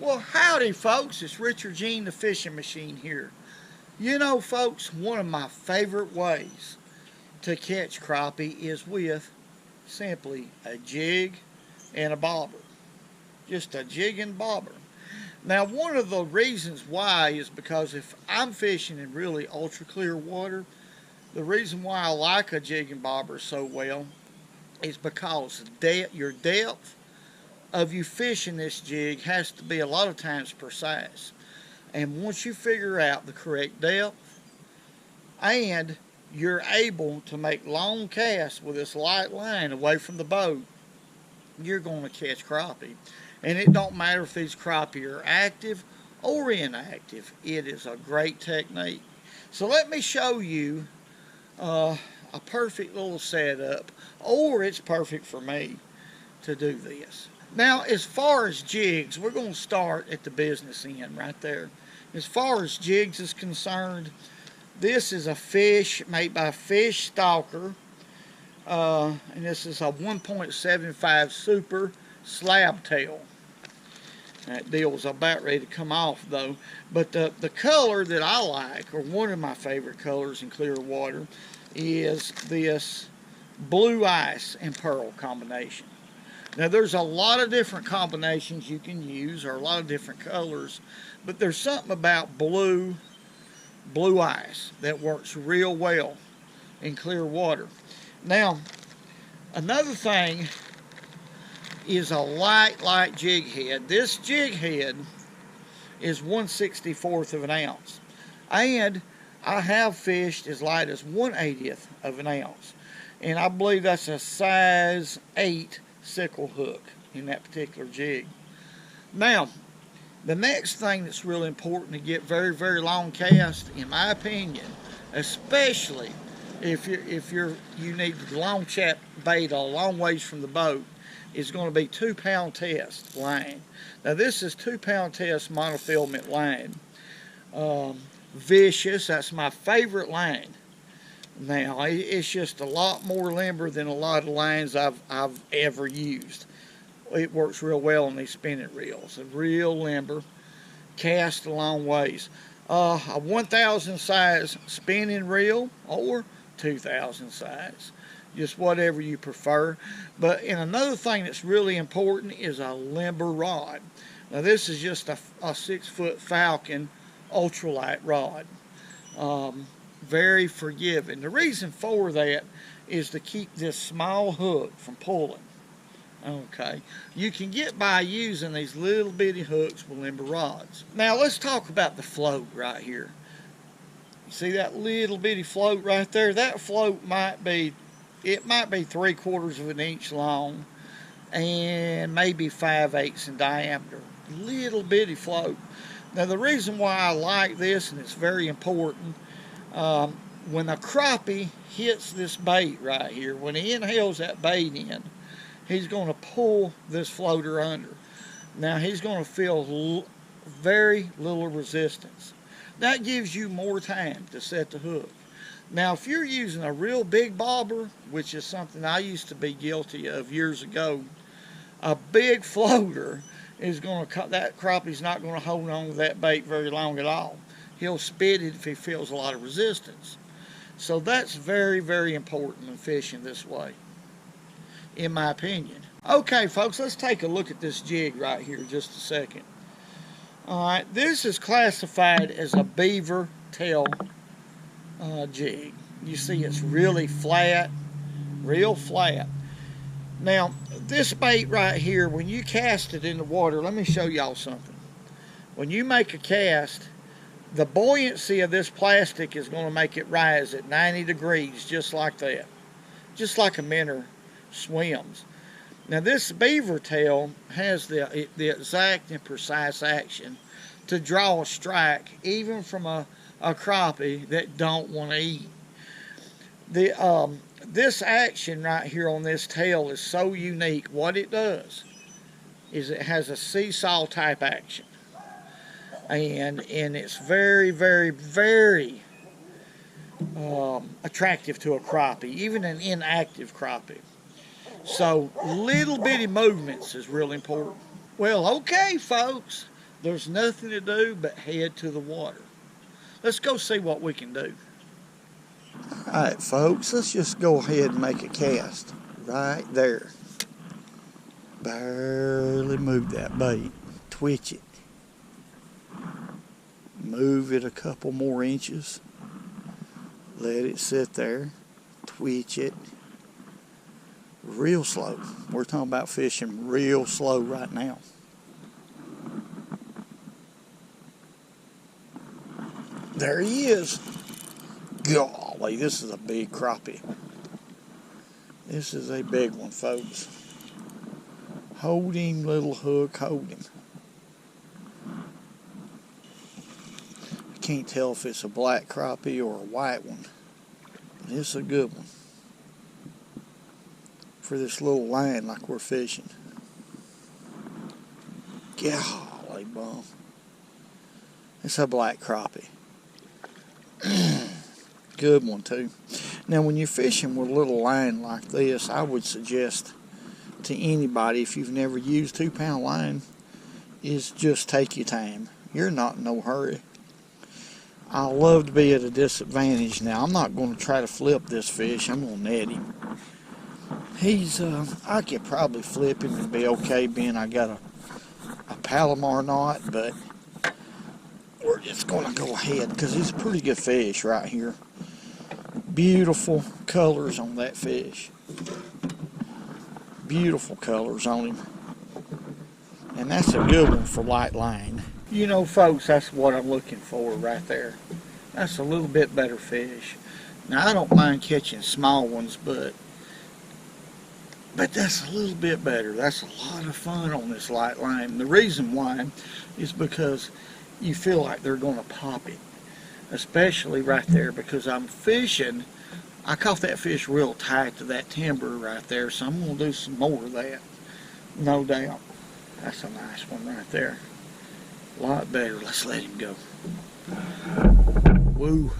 Well, howdy folks, it's Richard the Fishing Machine here. You know folks, one of my favorite ways to catch crappie is with simply a jig and a bobber. Just a jig and bobber. Now one of the reasons why is because if I'm fishing in really ultra clear water, the reason why I like a jig and bobber so well is because your depth of you fishing this jig has to be a lot of times precise. And once you figure out the correct depth and you're able to make long casts with this light line away from the boat, you're going to catch crappie. And it don't matter if these crappie are active or inactive. It is a great technique. So let me show you a perfect little setup, or it's perfect for me to do this. Now, as far as jigs, we're going to start at the business end right there. As far as jigs is concerned, this is a fish made by Fish Stalker, and this is a 1.75 Super Slab Tail. That deal was about ready to come off though, but the color that I like, or one of my favorite colors in clear water, is this blue ice and pearl combination. Now there's a lot of different combinations you can use, or a lot of different colors, but there's something about blue ice that works real well in clear water. Now another thing is a light jig head. This jig head is 1/64 of an ounce, and I have fished as light as 1/80 of an ounce, and I believe that's a size 8 sickle hook in that particular jig. Now, the next thing that's really important to get very, very long cast, in my opinion, especially if you need long chap bait a long ways from the boat, is going to be 2-pound test line. Now this is 2-pound test monofilament line. Vicious, that's my favorite line. Now, it's just a lot more limber than a lot of lines I've ever used. It works real well on these spinning reels. A real limber, cast a long ways. A 1,000 size spinning reel or 2,000 size, just whatever you prefer. And another thing that's really important is a limber rod. Now this is just a 6-foot Falcon ultralight rod. Very forgiving. The reason for that is to keep this small hook from pulling. Okay, you can get by using these little bitty hooks with limber rods. Now let's talk about the float right here. You see that little bitty float right there? That float might be 3/4 of an inch long and maybe 5/8 in diameter. Little bitty float. Now the reason why I like this, and it's very important, when a crappie hits this bait right here, when he inhales that bait in, he's going to pull this floater under. Now he's going to feel very little resistance. That gives you more time to set the hook. Now if you're using a real big bobber, which is something I used to be guilty of years ago, a big floater is going to, that crappie's not going to hold on to that bait very long at all. He'll spit it if he feels a lot of resistance. So that's very, very important in fishing this way, in my opinion. Okay, folks, let's take a look at this jig right here just a second. Alright, this is classified as a beaver tail jig. You see it's really flat, real flat. Now, this bait right here, when you cast it in the water, let me show y'all something. When you make a cast, the buoyancy of this plastic is going to make it rise at 90 degrees, just like that. Just like a minnow swims. Now this beaver tail has the exact and precise action to draw a strike, even from a crappie that don't want to eat. This action right here on this tail is so unique. What it does is it has a seesaw type action. And it's very, very, very attractive to a crappie, even an inactive crappie. So little bitty movements is real important. Well, okay, folks, there's nothing to do but head to the water. Let's go see what we can do. Alright folks, let's just go ahead and make a cast right there. Barely move that bait. Twitch it. Move it a couple more inches. Let it sit there. Twitch it. Real slow. We're talking about fishing real slow right now. There he is. Golly, this is a big crappie. This is a big one, folks. Hold him, little hook, hold him. I can't tell if it's a black crappie or a white one. But it's a good one. For this little line like we're fishing. Golly, bum. It's a black crappie. Good one too. Now when you're fishing with a little line like this, I would suggest to anybody, if you've never used 2-pound line, is just take your time. You're not in no hurry. I love to be at a disadvantage now. I'm not going to try to flip this fish. I'm going to net him. He's, I could probably flip him and be okay being I got a Palomar knot, but we're just going to go ahead because he's a pretty good fish right here. Beautiful colors on that fish. Beautiful colors on him. And that's a good one for light line. You know, folks, that's what I'm looking for right there. That's a little bit better fish. Now, I don't mind catching small ones, but that's a little bit better. That's a lot of fun on this light line. The reason why is because you feel like they're going to pop it. Especially right there, because I'm fishing. I caught that fish real tight to that timber right there, so I'm going to do some more of that. No doubt. That's a nice one right there. A lot better. Let's let him go. Woo.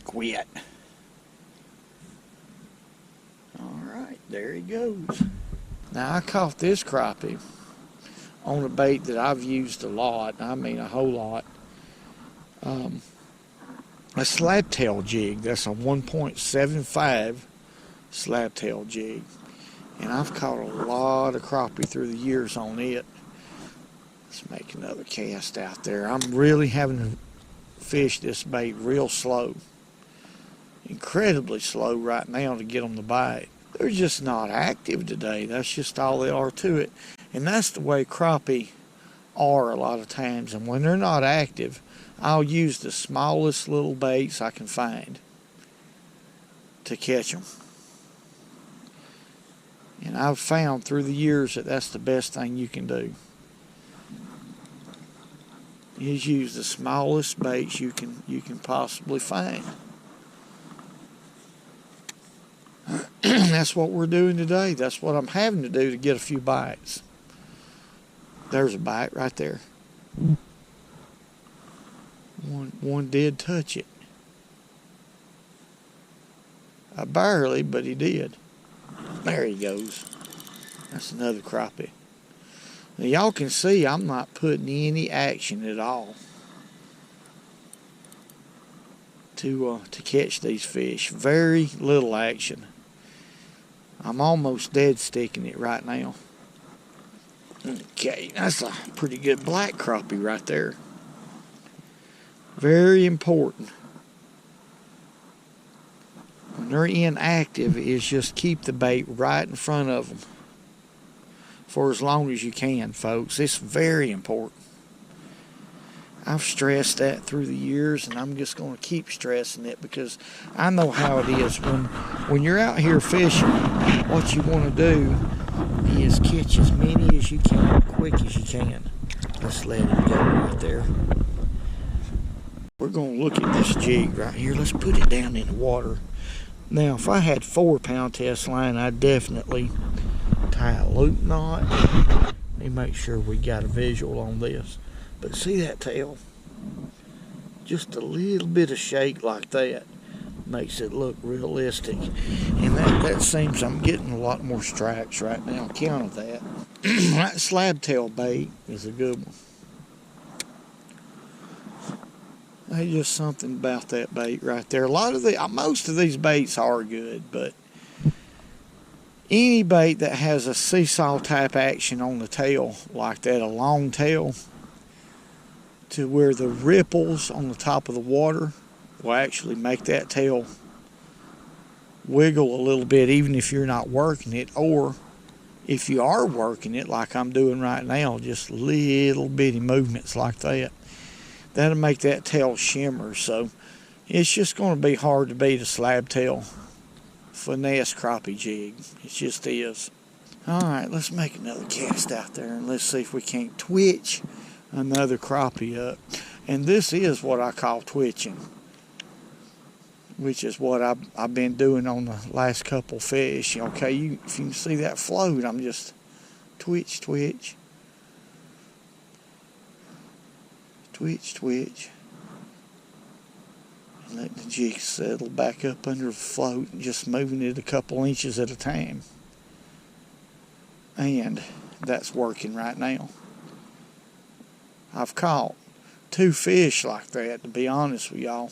Quit. Alright, there he goes. Now I caught this crappie on a bait that I've used a lot. I mean a whole lot. A slabtail jig. That's a 1.75 slabtail jig. And I've caught a lot of crappie through the years on it. Let's make another cast out there. I'm really having to fish this bait real slow. Incredibly slow right now to get them to bite. They're just not active today. That's just all they are to it. And that's the way crappie are a lot of times. And when they're not active, I'll use the smallest little baits I can find to catch them. And I've found through the years that that's the best thing you can do. Is use the smallest baits you can possibly find. That's what we're doing today. That's what I'm having to do to get a few bites. There's a bite right there. One did touch it. Barely, but he did. There he goes. That's another crappie. Now y'all can see I'm not putting any action at all to catch these fish. Very little action. I'm almost dead sticking it right now. Okay, that's a pretty good black crappie right there. Very important. When they're inactive, is just keep the bait right in front of them for as long as you can, folks. It's very important. I've stressed that through the years, and I'm just going to keep stressing it because I know how it is. When you're out here fishing, what you want to do is catch as many as you can, quick as you can. Let's let it go right there. We're going to look at this jig right here. Let's put it down in the water. Now, if I had 4-pound test line, I'd definitely tie a loop knot. Let me make sure we got a visual on this. But see that tail? Just a little bit of shake like that makes it look realistic. And that seems I'm getting a lot more strikes right now. Count of that. That slab tail bait is a good one. There's just something about that bait right there. Most of these baits are good, but any bait that has a seesaw type action on the tail, like that, a long tail, to where the ripples on the top of the water will actually make that tail wiggle a little bit, even if you're not working it, or if you are working it like I'm doing right now, just little bitty movements like that, that'll make that tail shimmer. So it's just going to be hard to beat a slab tail finesse crappie jig. It just is. Alright, let's make another cast out there and let's see if we can't twitch another crappie up. And this is what I call twitching, which is what I've been doing on the last couple fish. Okay, if you can see that float, I'm just twitch, twitch, twitch, twitch, and let the jig settle back up under the float and just moving it a couple inches at a time. And that's working right now. I've caught 2 fish like that, to be honest with y'all.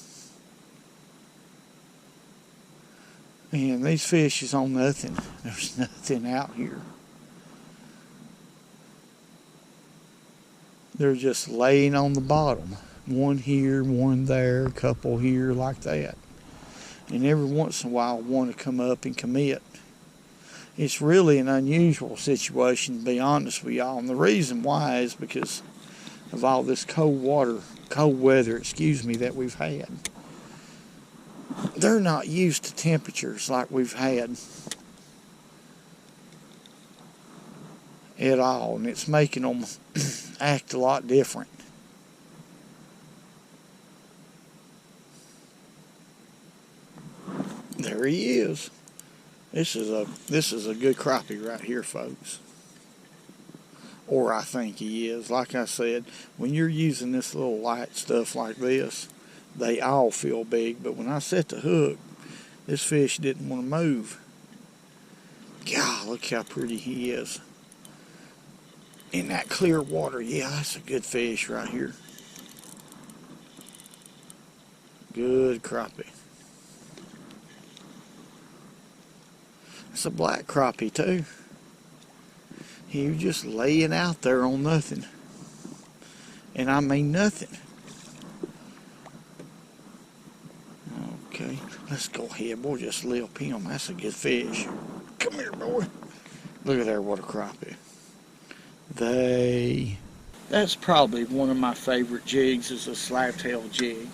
And these fish is on nothing. There's nothing out here. They're just laying on the bottom. One here, one there, a couple here, like that. And every once in a while, one to come up and commit. It's really an unusual situation, to be honest with y'all. And the reason why is because of all this cold weather, that we've had. They're not used to temperatures like we've had at all, and it's making them act a lot different. There he is. This is a good crappie right here, folks. Or I think he is. Like I said, when you're using this little light stuff like this, they all feel big. But when I set the hook, this fish didn't want to move. God, look how pretty he is. In that clear water. Yeah, that's a good fish right here. Good crappie. It's a black crappie too. He was just laying out there on nothing. And I mean nothing. Okay, let's go ahead. We'll just lip him. That's a good fish. Come here, boy. Look at there, what a crappie. That's probably one of my favorite jigs, is a slab tail jig.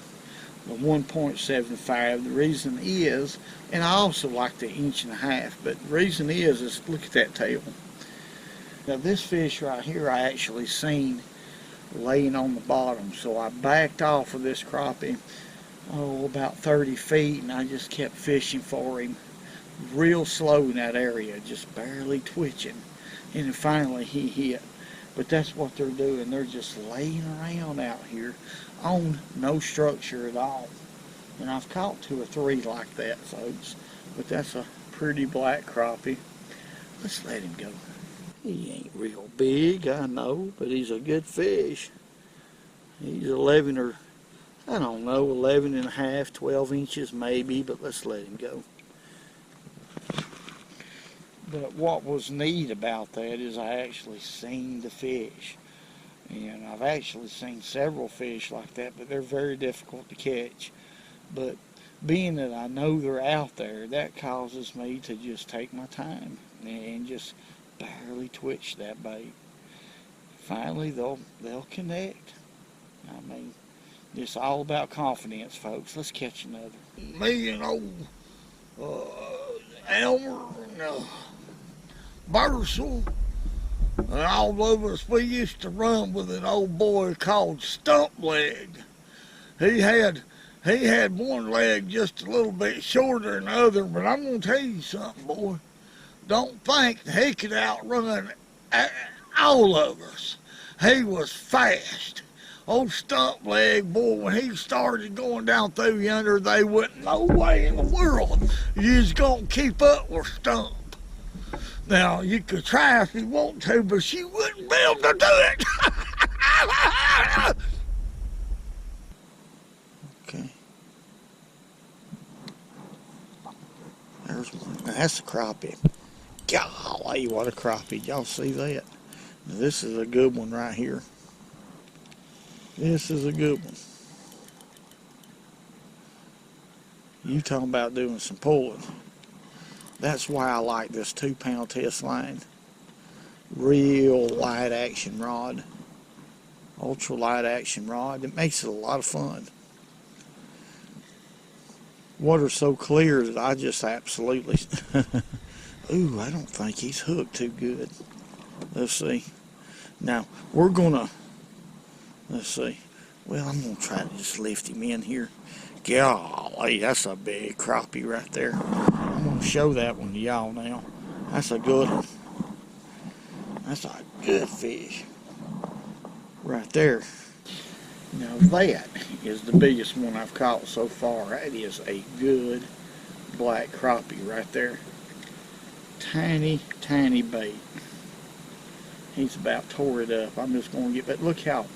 The 1.75. The reason is, and I also like the 1.5 inch, but the reason is look at that tail. Now this fish right here I actually seen laying on the bottom, so I backed off of this crappie, about 30 feet, and I just kept fishing for him real slow in that area, just barely twitching, and then finally he hit. But that's what they're doing. They're just laying around out here on no structure at all. And I've caught 2 or 3 like that, folks. But that's a pretty black crappie. Let's let him go. He ain't real big, I know, but he's a good fish. He's 11 or, I don't know, 11 and a half, 12 inches maybe, but let's let him go. But what was neat about that is I actually seen the fish. And I've actually seen several fish like that, but they're very difficult to catch. But being that I know they're out there, that causes me to just take my time and just barely twitch that bait. Finally, they'll connect. I mean, it's all about confidence, folks. Let's catch another. Me and old Elmer and Bursell and all of us, we used to run with an old boy called Stump Leg. He had one leg just a little bit shorter than the other, but I'm going to tell you something, boy. Don't think that he could outrun all of us. He was fast. Old Stump Leg, boy, when he started going down through yonder, they wasn't no way in the world you was going to keep up with Stump. Now, you could try if you want to, but you wouldn't be able to do it. Okay. There's one. That's a crappie. Golly, what a crappie. Y'all see that? This is a good one right here. This is a good one. You talking about doing some pulling. That's why I like this 2-pound test line. Real light action rod. Ultra light action rod. It makes it a lot of fun. Water's so clear that I just absolutely... Ooh, I don't think he's hooked too good. Let's see. Now, we're gonna... Let's see. Well, I'm gonna try to just lift him in here. Golly, that's a big crappie right there. I'm gonna show that one to y'all now. That's a good one. That's a good fish. Right there. Now that is the biggest one I've caught so far. That is a good black crappie right there. Tiny, tiny bait. He's about tore it up. I'm just gonna get, but look how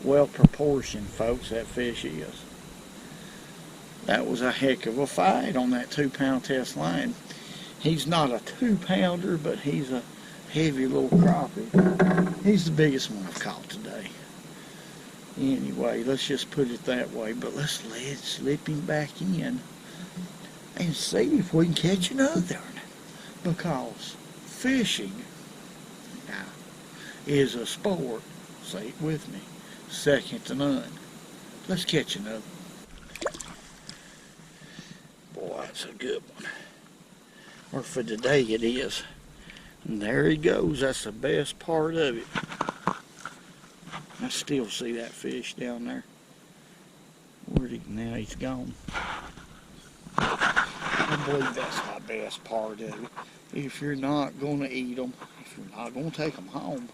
well proportioned, folks, that fish is. That was a heck of a fight on that 2-pound test line. He's not a 2-pounder, but he's a heavy little crappie. He's the biggest one I've caught today. Anyway, let's just put it that way, but let's slip him back in and see if we can catch another one. Because fishing now is a sport, say it with me, second to none. Let's catch another. Boy, that's a good one. Or for today it is. And there he goes. That's the best part of it. I still see that fish down there. Where'd he? Now he's gone. I believe that's my best part of it. If you're not going to eat them, if you're not going to take them home,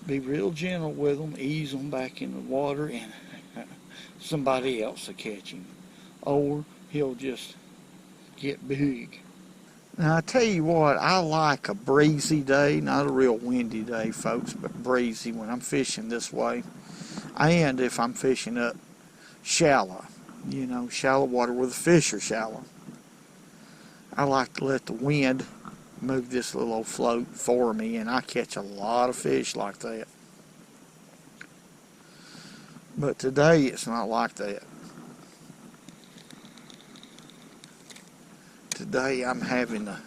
be real gentle with them, ease them back in the water, and somebody else will catch him. Or he'll just get big. Now, I tell you what, I like a breezy day, not a real windy day, folks, but breezy when I'm fishing this way. And if I'm fishing up shallow, you know, shallow water where the fish are shallow. I like to let the wind move this little old float for me, and I catch a lot of fish like that. But today it's not like that. Today I'm having to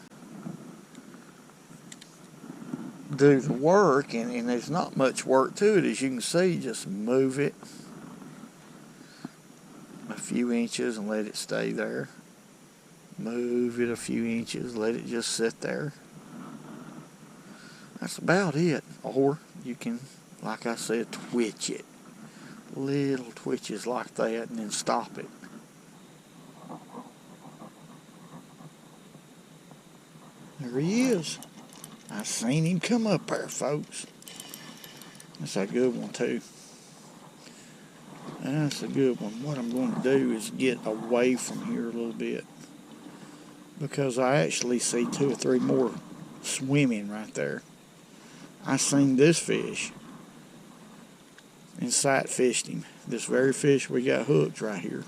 do the work, and there's not much work to it. As you can see, just move it a few inches and let it stay there. Move it a few inches, let it just sit there. That's about it. Or you can, like I said, twitch it. Little twitches like that, and then stop it. There he is. I seen him come up there, folks. That's a good one too. That's a good one. What I'm going to do is get away from here a little bit, because I actually see 2 or 3 more swimming right there. I seen this fish and sight fished him. This very fish we got hooked right here.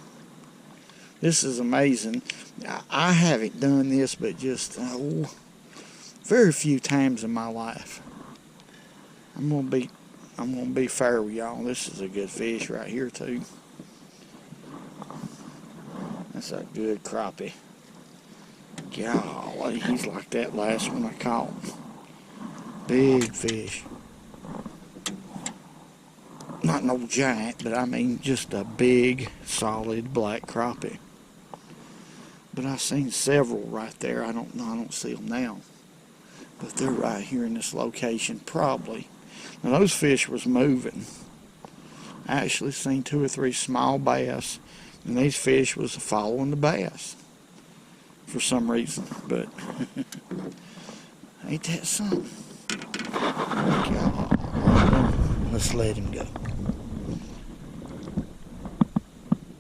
This is amazing. I haven't done this but just very few times in my life. I'm gonna be fair with y'all. This is a good fish right here too. That's a good crappie. Golly, he's like that last one I caught. Big fish. Not no giant, but I mean just a big, solid black crappie. But I've seen several right there. I don't see them now. But they're right here in this location, probably. Now those fish was moving. I actually seen 2 or 3 small bass, and these fish was following the bass for some reason. But ain't that something? Let's let him go.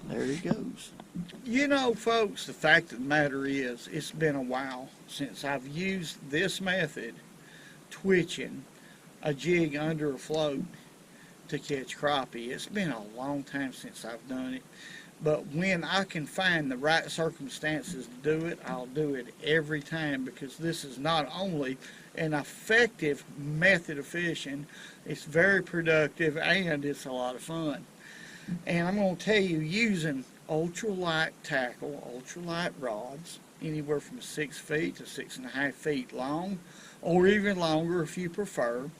There he goes. You know, folks, the fact of the matter is, it's been a while since I've used this method, twitching a jig under a float to catch crappie. It's been a long time since I've done it. But when I can find the right circumstances to do it, I'll do it every time, because this is not only an effective method of fishing, it's very productive and it's a lot of fun. And I'm going to tell you, using ultralight tackle, ultralight rods, anywhere from 6 feet to 6.5 feet long, or even longer if you prefer,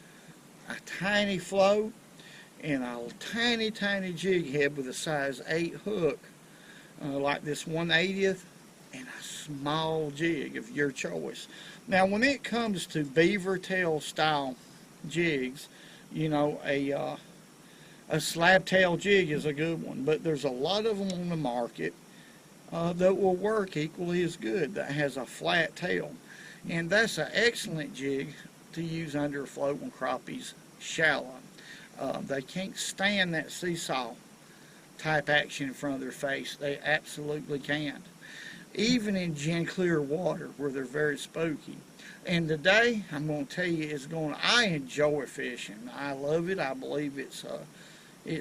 a tiny float, and a tiny, tiny jig head with a size 8 hook, like this 1/80th, and a small jig of your choice. Now, when it comes to beaver tail style jigs, you know, a slab tail jig is a good one, but there's a lot of them on the market that will work equally as good, that has a flat tail. And that's an excellent jig to use under a float when crappies shallow. They can't stand that seesaw type action in front of their face. They absolutely can't. Even in clear water where they're very spooky. And today, I'm going to tell you, I enjoy fishing. I love it. I believe it's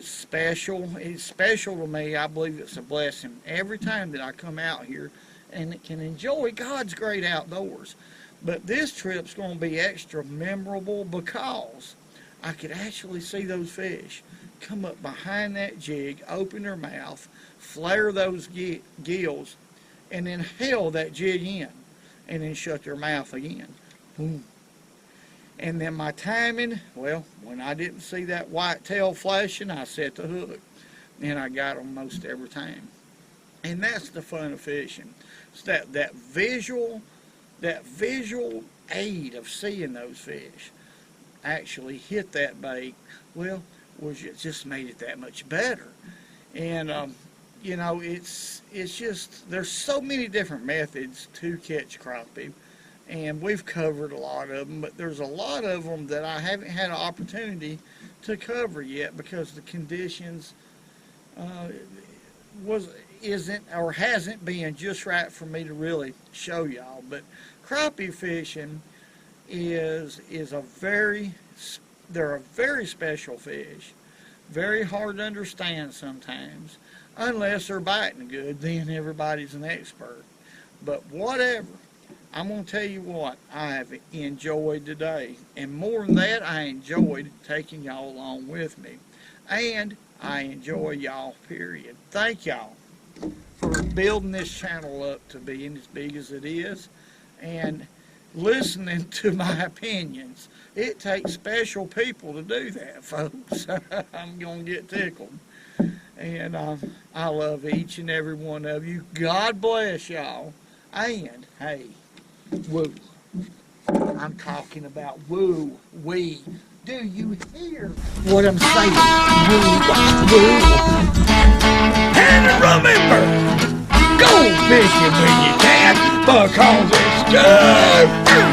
special. It's special to me. I believe it's a blessing every time that I come out here and can enjoy God's great outdoors. But this trip's going to be extra memorable because I could actually see those fish come up behind that jig, open their mouth, flare those gills, and then hail that jig in, and then shut their mouth again. Boom. And then my timing, well, when I didn't see that white tail flashing, I set the hook, and I got them most every time. And that's the fun of fishing. It's that visual aid of seeing those fish actually hit that bait. Well, it just made it that much better. And you know, it's just, there's so many different methods to catch crappie, and we've covered a lot of them, but there's a lot of them that I haven't had an opportunity to cover yet because the conditions hasn't been just right for me to really show y'all. But crappie fishing they're a very special fish, very hard to understand sometimes, unless they're biting good, then everybody's an expert. But whatever, I'm going to tell you what I have enjoyed today, and more than that, I enjoyed taking y'all along with me, and I enjoy y'all, period. Thank y'all for building this channel up to being as big as it is, and listening to my opinions. It takes special people to do that, folks. I'm going to get tickled. And I love each and every one of you. God bless y'all. And, hey, woo. I'm talking about woo, we. Do you hear what I'm saying? Woo, woo. And remember, go fishing when you can, because it's good.